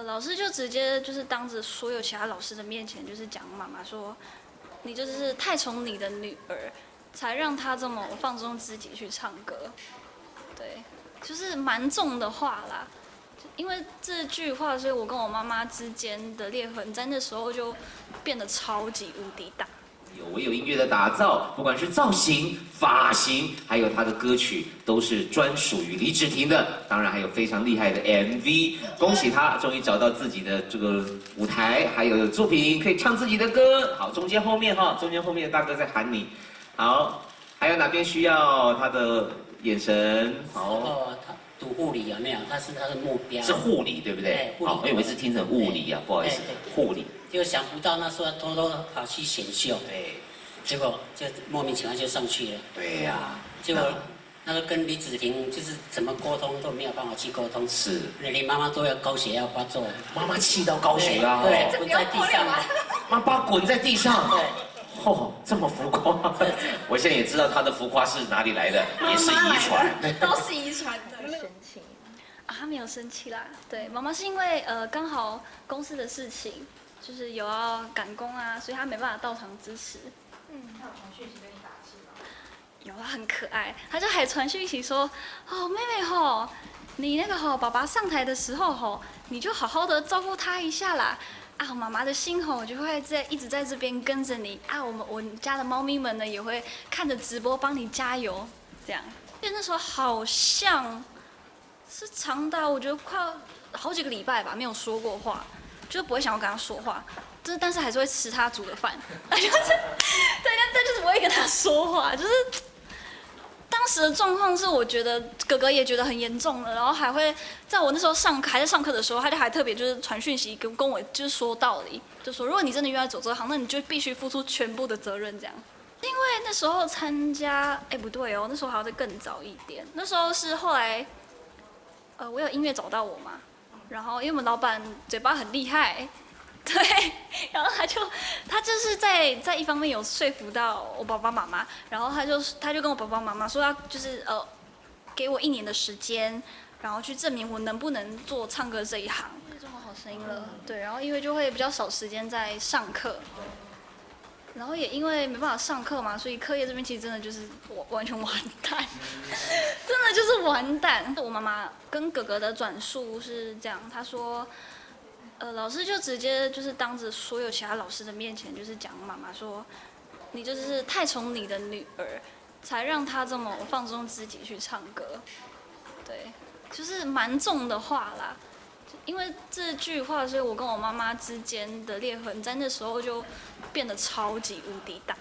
老师就直接就是当着所有其他老师的面前，就是讲妈妈说，你就是太宠你的女儿，才让她这么放纵自己去唱歌。对，就是蛮重的话啦。因为这句话，所以我跟我妈妈之间的裂痕在那时候就变得超级无敌大。唯有音乐的打造，不管是造型、发型，还有他的歌曲，都是专属于李芷婷的。当然还有非常厉害的 MV， 恭喜他终于找到自己的这个舞台，还有作品可以唱自己的歌。好，中间后面的大哥在喊你。好，还有哪边需要他的眼神？好。他读护理有没有？他的目标。是护理对不对？好，我以为是听成物理啊，不好意思，护理。就想不到那时候偷偷跑去选秀，对，结果就莫名其妙就上去了。对呀，结果那个跟李芷婷就是怎么沟通都没有办法去沟通。是，连妈妈都要高血压发作，妈妈气到高血压，对，滚在地上，妈妈滚在地上，对。哦，这么浮夸！我现在也知道他的浮夸是哪里来的，也是遗传，都是遗传的。生气啊，他没有生气啦。对，妈妈是因为刚好公司的事情，就是有要赶工啊，所以他没办法到场支持。他有传讯息跟你打气吗？有啊，很可爱，他就还传讯息说，哦，妹妹吼，你那个吼，爸爸上台的时候吼，你就好好的照顾他一下啦。啊，妈妈的心吼就会一直在这边跟着你啊，我家的猫咪们呢也会看着直播帮你加油，这样。因为那时候好像是长达我觉得快好几个礼拜吧，没有说过话，就是不会想要跟他说话，但是还是会吃他煮的饭，就是对，但就是不会跟他说话，就是。当时的状况是，我觉得哥哥也觉得很严重了，然后还会在我那时候还在上课的时候，他就还特别就是传讯息跟我就是说道理，就说如果你真的愿意走这行，那你就必须付出全部的责任这样。因为那时候参加，不对哦，那时候还要再更早一点，那时候是后来，我有音乐找到我嘛，然后因为我们老板嘴巴很厉害。对，然后他就是在一方面有说服到我爸爸妈妈，然后他就跟我爸爸妈妈说要就是给我1年的时间，然后去证明我能不能做唱歌这一行。中国好声音了，对，然后因为就会比较少时间在上课，然后也因为没办法上课嘛，所以课业这边其实真的就是完全完蛋，真的就是完蛋。我妈妈跟哥哥的转述是这样，他说。老师就直接就是当着所有其他老师的面前，就是讲妈妈说，你就是太宠你的女儿，才让她这么放纵自己去唱歌。对，就是蛮重的话啦。因为这句话，所以我跟我妈妈之间的裂痕在那时候就变得超级无敌大。